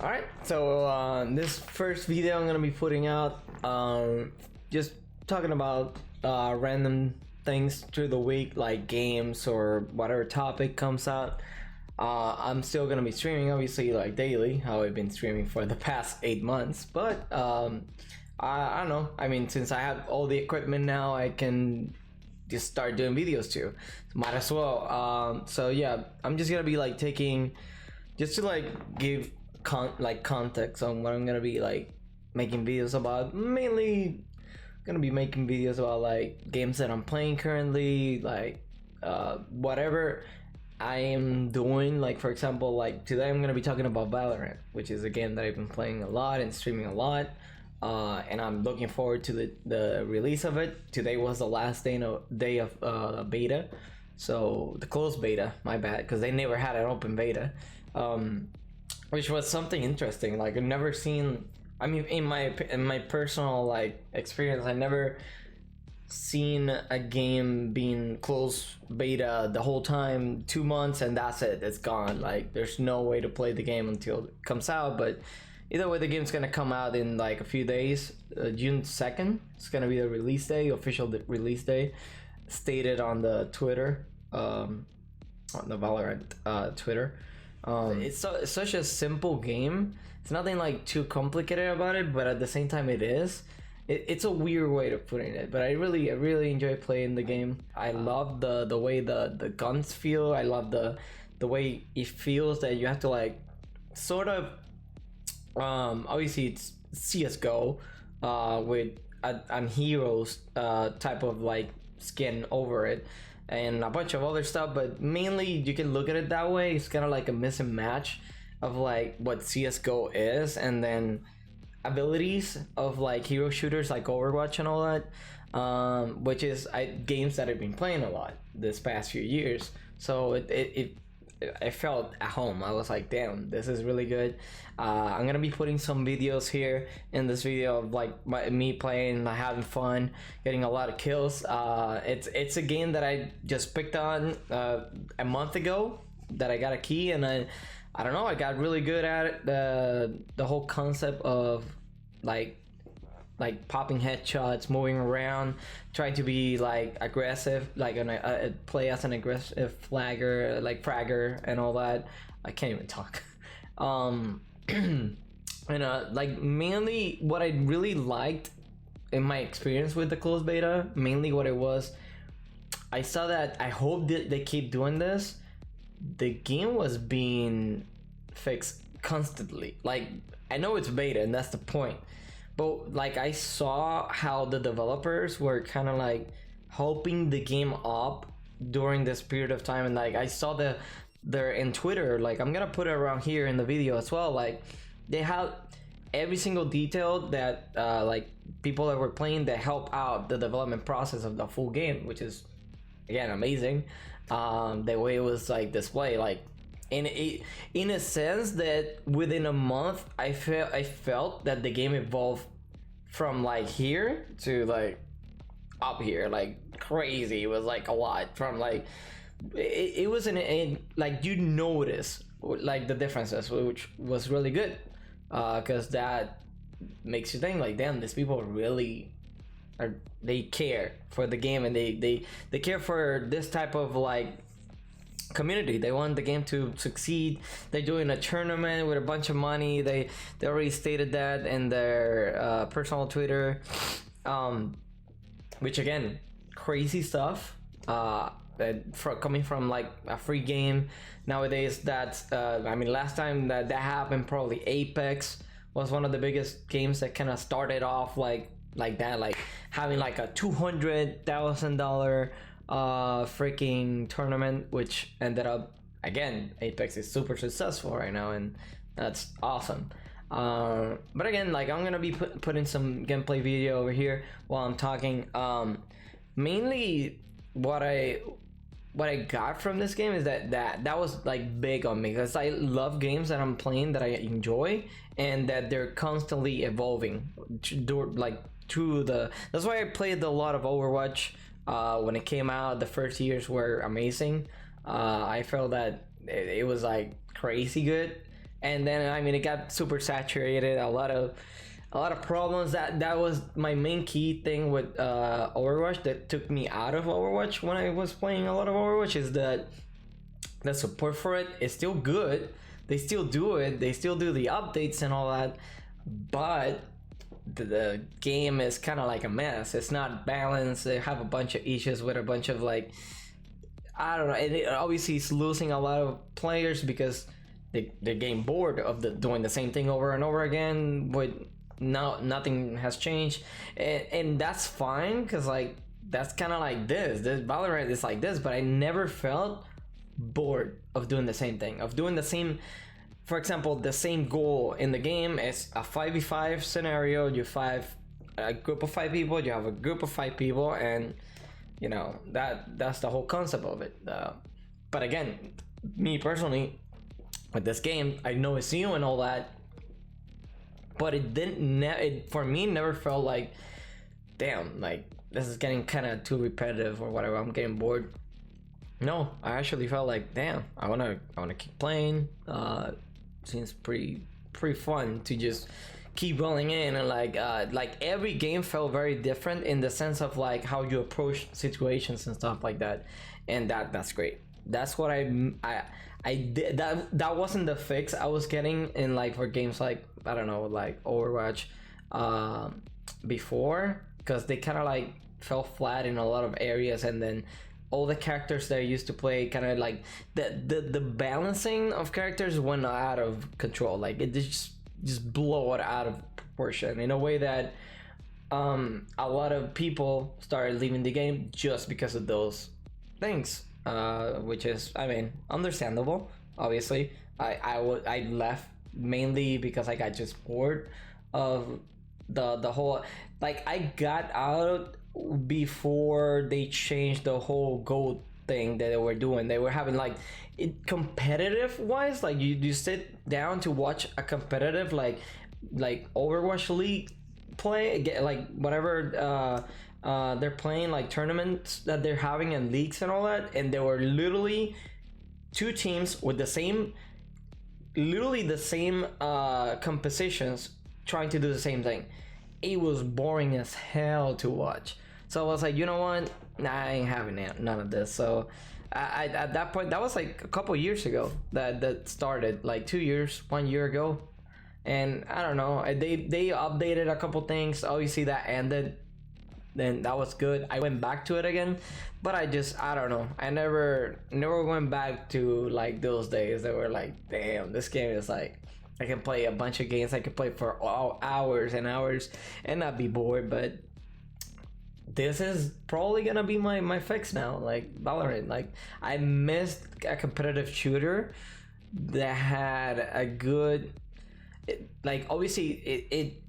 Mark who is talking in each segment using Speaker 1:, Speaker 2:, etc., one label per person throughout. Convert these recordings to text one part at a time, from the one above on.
Speaker 1: Alright, so this first video I'm gonna be putting out, just talking about random things through the week, like games or whatever topic comes out. I'm still gonna be streaming, obviously, like daily, how I've been streaming for the past 8 months. But I don't know. I mean, since I have all the equipment now, I can just start doing videos too. So might as well. So yeah, I'm just gonna be like taking, just to like give context on what I'm gonna be like making videos about. Mainly gonna be making videos about like games that I'm playing currently, like whatever I am doing. Like for example, like today I'm gonna be talking about Valorant, which is a game that I've been playing a lot and streaming a lot, and I'm looking forward to the release of it. Today was the last day of beta, so the closed beta, my bad, because they never had an open beta, which was something interesting. Like I've never seen, I mean, in my personal like experience, I never seen a game being closed beta the whole time, 2 months, and that's it, it's gone. Like there's no way to play the game until it comes out. But either way, the game's gonna come out in like a few days. June 2nd, it's gonna be the release day, official release day, stated on the Twitter, on the Valorant Twitter. It's such a simple game. It's nothing like too complicated about it, but at the same time it is. It's a weird way to put it, but I really enjoy playing the game. I love the way the guns feel. I love the way it feels that you have to like sort of obviously it's CS:GO with an heroes type of like skin over it and a bunch of other stuff, but mainly you can look at it that way. It's kind of like a miss and match of like what CS:GO is, and then abilities of like hero shooters like Overwatch and all that, which is games that I've been playing a lot this past few years. So I felt at home. I was like, damn, this is really good. I'm gonna be putting some videos here in this video of like me playing, having fun, getting a lot of kills. It's a game that I just picked on a month ago, that I got a key, and I don't know, I got really good at it. The whole concept of like popping headshots, moving around, trying to be like aggressive, like play as an aggressive flagger, like fragger and all that. I can't even talk. And like mainly what I really liked in my experience with the closed beta, mainly what it was, I saw that, I hope that they keep doing this. The game was being fixed constantly. Like I know it's beta and that's the point, but like I saw how the developers were kind of like helping the game up during this period of time, and like I saw they're in Twitter, like I'm gonna put it around here in the video as well, like they have every single detail that like people that were playing that help out the development process of the full game, which is again amazing. The way it was like displayed, like in a sense that within a month I felt that the game evolved from like here to like up here, like crazy. It was like a lot from like it was like you notice like the differences, which was really good, because that makes you think like, damn, these people really they care for the game, and they care for this type of like community. They want the game to succeed. They're doing a tournament with a bunch of money. They already stated that in their personal Twitter, which again, crazy stuff, coming from like a free game nowadays. That's I mean, last time that happened, probably Apex was one of the biggest games that kind of started off like that, like having like a $200,000 freaking tournament, which ended up, again, Apex is super successful right now, and that's awesome. But again, like I'm gonna be putting some gameplay video over here while I'm talking. Mainly what I got from this game is that was like big on me, because I love games that I'm playing that I enjoy and that they're constantly evolving through the. That's why I played a lot of Overwatch when it came out. The first years were amazing. I felt that it was like crazy good, and then I mean it got super saturated. A lot of problems. That was my main key thing with Overwatch that took me out of Overwatch when I was playing a lot of Overwatch, is that the support for it is still good. They still do it. They still do the updates and all that, but the game is kind of like a mess. It's not balanced. They have a bunch of issues with a bunch of like, I don't know. It obviously is losing a lot of players because they're getting bored of doing the same thing over and over again. With now nothing has changed, and that's fine because like that's kind of like this Valorant is like this. But I never felt bored of doing the same thing, of doing the same. For example, the same goal in the game is a 5v5 scenario. You five a group of 5 people, you have a group of 5 people, and you know that's the whole concept of it. But again, me personally, with this game, I know it's new and all that, but it didn't. It for me never felt like, damn, like this is getting kind of too repetitive or whatever. I'm getting bored. No, I actually felt like, damn, I wanna keep playing. Seems pretty fun to just keep rolling in, and like every game felt very different in the sense of like how you approach situations and stuff like that, and that's great. That's what I did. That wasn't the fix I was getting in like for games like, I don't know, like Overwatch before, because they kind of like fell flat in a lot of areas, and then all the characters that I used to play kind of like the balancing of characters went out of control. Like it just blow it out of proportion in a way that a lot of people started leaving the game just because of those things, which is, I mean, understandable. Obviously, I left mainly because I got just bored of the whole, like I got out before they changed the whole gold thing that they were doing. They were having like it competitive wise, like you sit down to watch a competitive like Overwatch League play, get like whatever they're playing, like tournaments that they're having and leagues and all that, and there were literally 2 teams with the same compositions trying to do the same thing. It was boring as hell to watch. So I was like, you know what? Nah, I ain't having none of this. So I at that point, that was like a couple years ago that started, like 2 years, 1 year ago. And I don't know, they updated a couple things. Obviously that ended. Then that was good. I went back to it again, but I don't know. I never went back to like those days that were like, damn, this game is like, I can play a bunch of games. I can play for hours and hours and not be bored. But this is probably gonna be my fix now. Like Valorant, like I missed a competitive shooter that had a good, like obviously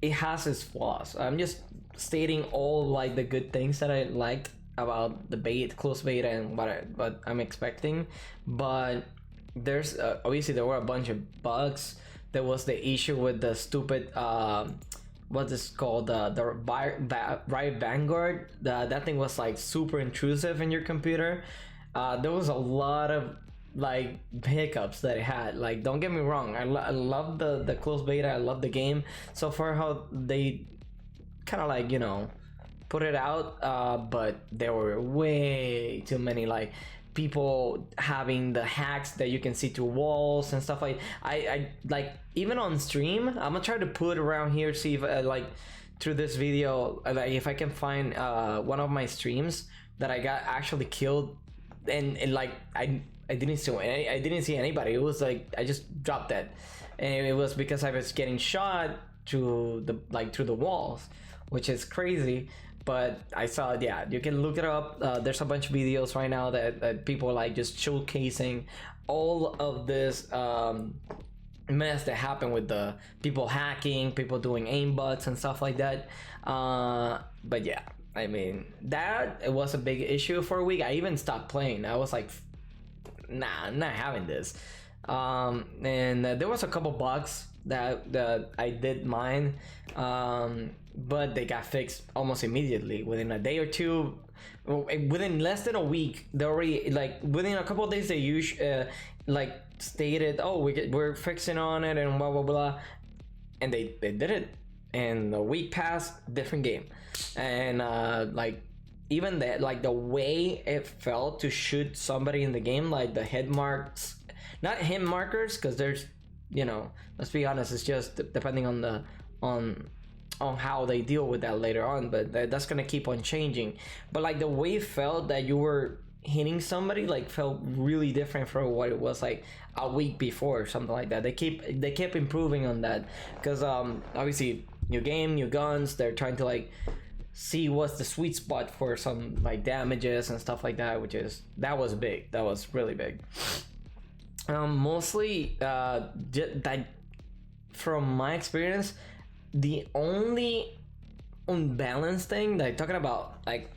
Speaker 1: it has its flaws. I'm just stating all like the good things that I liked about the close beta and what I'm expecting. But there's obviously there were a bunch of bugs. There was the issue with the stupid what's this called, the Riot Vanguard. That thing was like super intrusive in your computer. There was a lot of like hiccups that it had. Like, don't get me wrong, I love the closed beta. I love the game so far, how they kind of like, you know, put it out, but there were way too many like people having the hacks that you can see through walls and stuff. Like I like, even on stream, I'm gonna try to put around here, see if like through this video, like if I can find one of my streams that I got actually killed, and like I didn't see anybody. It was like I just dropped that, and it was because I was getting shot through the walls, which is crazy. But I saw it. Yeah, you can look it up. There's a bunch of videos right now that people are like just showcasing all of this mess that happened with the people hacking, people doing aimbots and stuff like that. But yeah, I mean, it was a big issue for a week. I even stopped playing. I was like, nah, I'm not having this. And there was a couple bugs that I did mine, but they got fixed almost immediately within a day or two. Within less than a week, they already, like within a couple of days, they like stated, oh, we're fixing on it and blah blah blah, and they did it, and a week passed, different game. And like even that, like the way it felt to shoot somebody in the game, like the hit marks, not hit markers, because there's, you know, let's be honest, it's just depending on the on how they deal with that later on, but that's gonna keep on changing. But like the way it felt that you were hitting somebody, like felt really different from what it was like a week before or something like that. They kept improving on that, because obviously new game, new guns, they're trying to like see what's the sweet spot for some like damages and stuff like that, which is, that was big, that was really big. Mostly that, from my experience, the only unbalanced thing, like talking about, like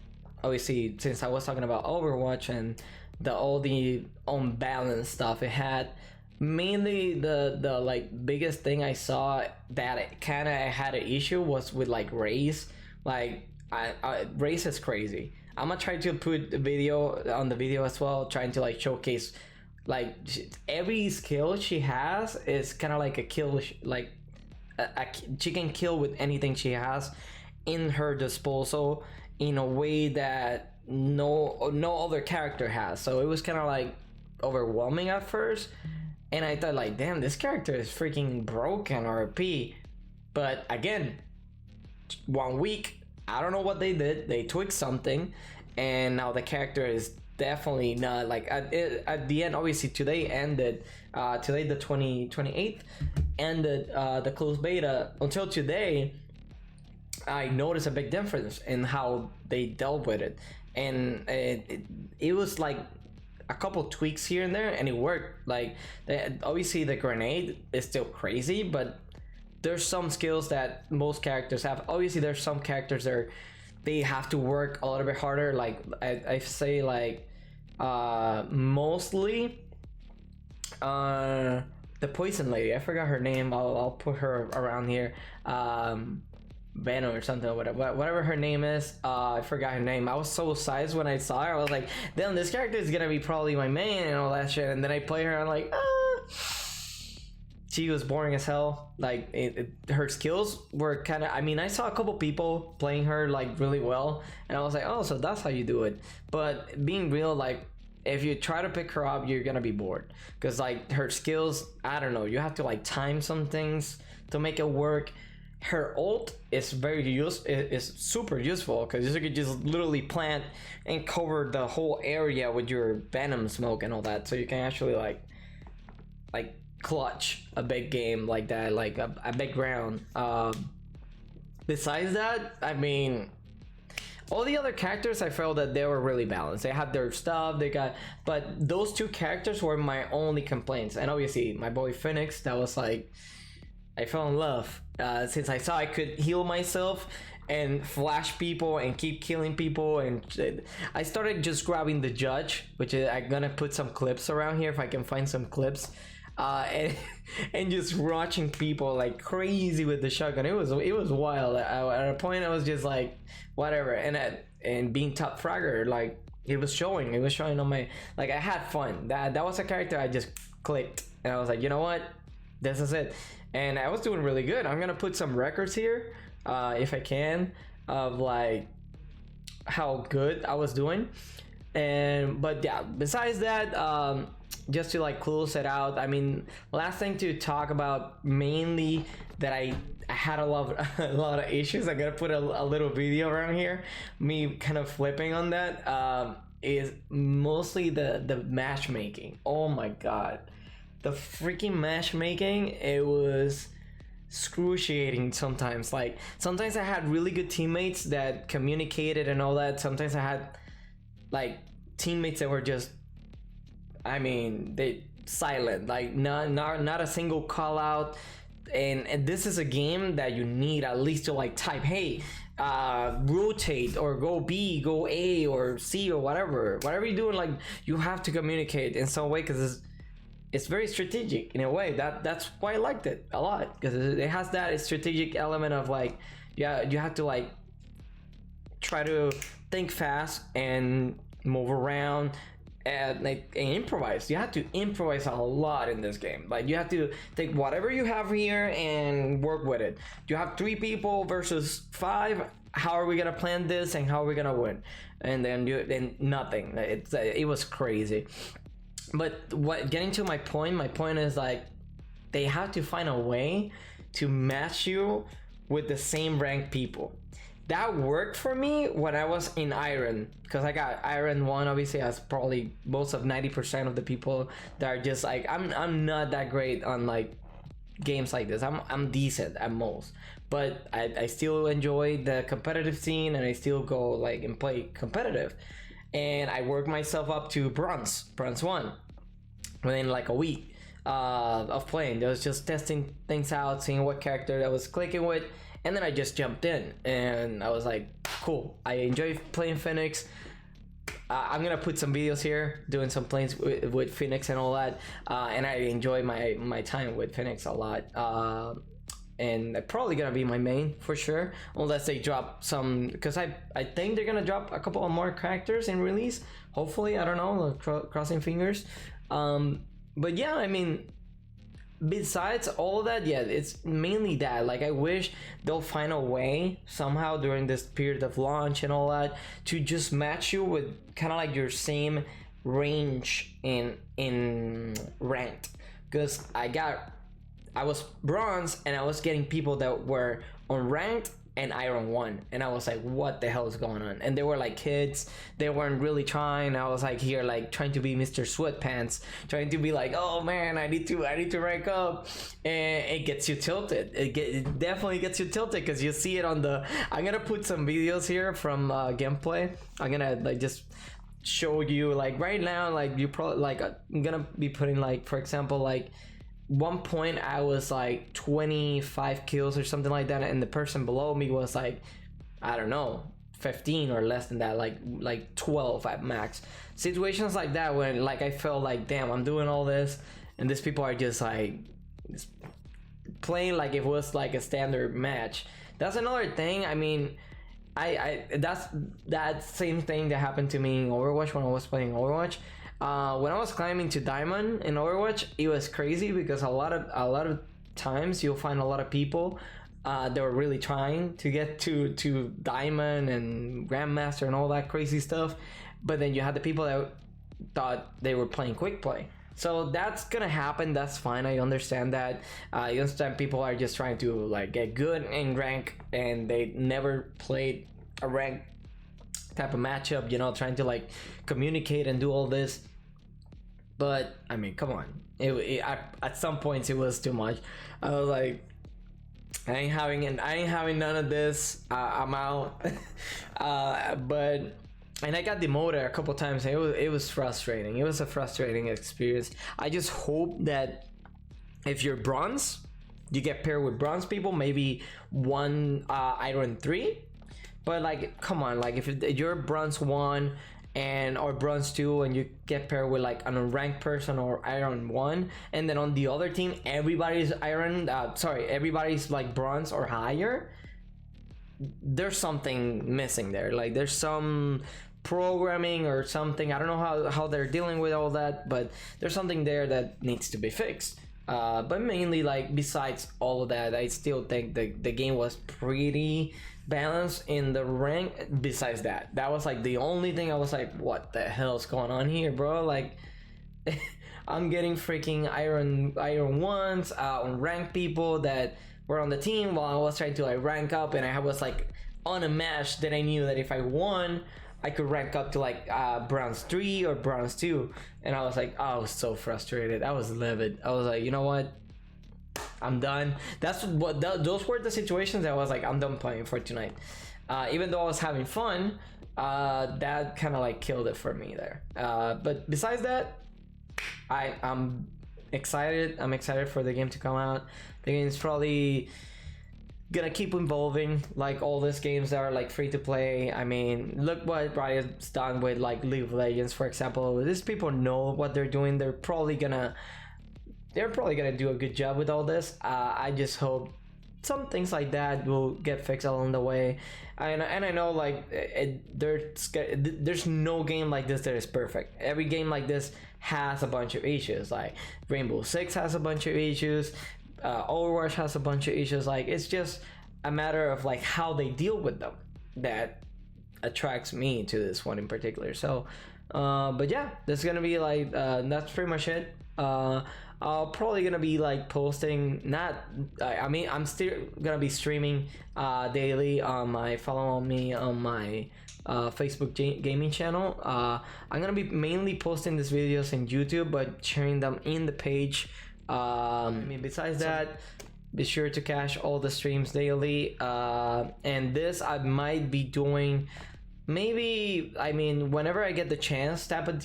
Speaker 1: obviously since I was talking about Overwatch and all the unbalanced stuff it had, mainly the like biggest thing I saw that it kind of had an issue was with like race. Like race is crazy. I'm gonna try to put the video on the video as well, trying to like showcase like every skill she has is kind of like a kill, like she can kill with anything she has in her disposal in a way that no other character has. So it was kind of like overwhelming at first, and I thought like, damn, this character is freaking broken or OP. But again, 1 week, I don't know what they did, they tweaked something, and now the character is definitely not like at the end. Obviously today ended, today the 28th ended the closed beta. Until today I noticed a big difference in how they dealt with it, and it was like a couple tweaks here and there, and it worked. Like obviously the grenade is still crazy, but there's some skills that most characters have. Obviously there's some characters that they have to work a little bit harder. Like I say, like mostly the poison lady, I forgot her name, I'll put her around here, Venom or something, whatever her name is. I forgot her name. I was so sized when I saw her. I was like, damn, this character is gonna be probably my main and all that shit. And then I play her, I'm like, she was boring as hell. Like her skills were kind of, I mean, I saw a couple people playing her like really well, and I was like, oh, so that's how you do it. But being real, like if you try to pick her up, you're gonna be bored, because like her skills, I don't know, you have to like time some things to make it work. Her ult is is super useful, because you could just literally plant and cover the whole area with your venom smoke and all that, so you can actually like clutch a big game like that, like a big round. Besides that, I mean, all the other characters, I felt that they were really balanced. They had their stuff, they got, but those two characters were my only complaints. And obviously my boy Phoenix, that was like, I fell in love since I saw I could heal myself and flash people and keep killing people. And I started just grabbing the judge, which is, I'm gonna put some clips around here if I can find some clips, and just watching people like crazy with the shotgun. It was wild. At a point I was just like, whatever. And being top fragger, like it was showing on my, like, I had fun. That was a character I just clicked, and I was like, you know what, this is it. And I was doing really good. I'm gonna put some records here, if I can, of like how good I was doing. And but yeah, besides that, just to like close it out, I mean, last thing to talk about, mainly that I had a lot of issues. I'm gonna put a little video around here, me kind of flipping on that, is mostly the matchmaking. Oh my god, the freaking matchmaking, it was excruciating sometimes. Like sometimes I had really good teammates that communicated and all that. Sometimes I had like teammates that were just, I mean, they silent, like not a single call out. And this is a game that you need at least to like type, hey, rotate or go B, go A or C or whatever you're doing. Like you have to communicate in some way, because it's very strategic in a way. That's why I liked it a lot, because it has that strategic element of like, yeah, you have to like try to think fast and move around, and improvise. You have to improvise a lot in this game. Like you have to take whatever you have here and work with it. You have 3 people versus 5. How are we gonna plan this and how are we gonna win? And then nothing. It was crazy. But what getting to my point is like they have to find a way to match you with the same rank people. That worked for me when I was in Iron, because I got Iron 1 obviously as probably most of 90% of the people that are just like I'm not that great on like games like this. I'm decent at most, but I still enjoy the competitive scene and I still go like and play competitive, and I worked myself up to bronze 1 within like a week of playing. I was just testing things out, seeing what character I was clicking with, and then I just jumped in and I was like, cool, I enjoy playing Phoenix. I'm gonna put some videos here doing some plays with Phoenix and all that, and I enjoy my time with Phoenix a lot, and they're probably gonna be my main for sure, unless they drop some, because I think they're gonna drop a couple of more characters in release, hopefully. I don't know, crossing fingers. But yeah, I mean, besides all of that, yeah, it's mainly that. Like I wish they'll find a way somehow during this period of launch and all that to just match you with kind of like your same range in ranked, because I was bronze and I was getting people that were on ranked and Iron 1, and I was like, what the hell is going on? And they were like kids, they weren't really trying. I was like here like trying to be Mr. Sweatpants, trying to be like, oh man, I need to rank up, and it gets you tilted. It definitely gets you tilted, because you see it on the, I'm gonna put some videos here from gameplay. I'm gonna like just show you like right now, like you probably like I'm gonna be putting like, for example, like one point I was like 25 kills or something like that, and the person below me was like, I don't know, 15 or less than that, like 12 at max. Situations like that when like I felt like, damn, I'm doing all this and these people are just like playing like it was like a standard match. That's another thing. I mean, I that's that same thing that happened to me in Overwatch when I was playing Overwatch. When I was climbing to Diamond in Overwatch, it was crazy because a lot of times you'll find a lot of people that were really trying to get to Diamond and Grandmaster and all that crazy stuff, but then you had the people that thought they were playing quick play. So that's gonna happen. That's fine. I understand that. You understand people are just trying to like get good in rank and they never played a rank type of matchup, you know, trying to like communicate and do all this. But I mean, come on, at some points it was too much. I was like, I ain't having none of this. I'm out. But and I got demoted a couple times. It was frustrating. It was a frustrating experience. I just hope that if you're bronze, you get paired with bronze people, maybe one Iron 3. But like, come on, like if you're bronze 1 or bronze 2 and you get paired with like an unranked person or Iron 1, and then on the other team everybody's everybody's like bronze or higher, there's something missing there. Like there's some programming or something. I don't know how they're dealing with all that, but there's something there that needs to be fixed. But mainly, like, besides all of that, I still think the game was pretty balanced in the rank. Besides that was like the only thing I was like, what the hell's going on here, bro? Like I'm getting freaking iron 1s on ranked people that were on the team while I was trying to like rank up, and I was like on a match that I knew that if I won I could rank up to like bronze 3 or bronze 2, and I was like, I was so frustrated. I was livid. I was like, you know what, I'm done. Those were the situations that I was like, I'm done playing for tonight. Even though I was having fun, that kind of like killed it for me there. But besides that, I'm excited. I'm excited for the game to come out. The game's probably gonna keep evolving like all these games that are like free to play. I mean, look what Riot's done with like League of Legends, for example. These people know what they're doing. They're probably gonna do a good job with all this. I just hope some things like that will get fixed along the way. And I know like there's no game like this that is perfect. Every game like this has a bunch of issues. Like Rainbow Six has a bunch of issues, Overwatch has a bunch of issues. Like it's just a matter of like how they deal with them that attracts me to this one in particular. So but yeah, that's gonna be like that's pretty much it. I'll probably gonna be like posting, not I mean I'm still gonna be streaming daily on my, follow me on my Facebook gaming channel. I'm gonna be mainly posting these videos in YouTube, but sharing them in the page. I mean, besides that, be sure to catch all the streams daily, and this I might be doing maybe, I mean, whenever I get the chance type of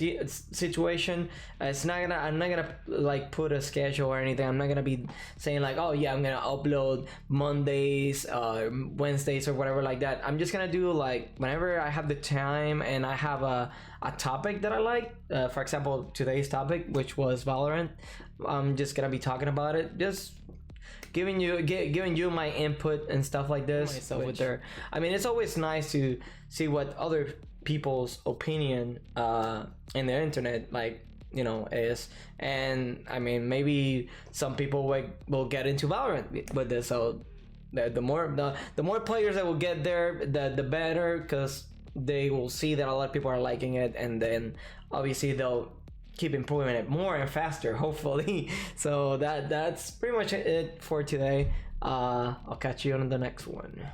Speaker 1: situation. It's not gonna, I'm not gonna like put a schedule or anything. I'm not gonna be saying like, oh yeah, I'm gonna upload Mondays, Wednesdays or whatever like that. I'm just gonna do like whenever I have the time and I have a topic that I like. For example, today's topic, which was Valorant, I'm just gonna be talking about it, just giving you my input and stuff like this. So with their, I mean, it's always nice to see what other people's opinion in the internet, like, you know, is. And I mean, maybe some people will get into Valorant with this. So the more players that will get there, the better, because they will see that a lot of people are liking it, and then obviously they'll keep improving it more and faster, hopefully. So that's pretty much it for today. I'll catch you on the next one.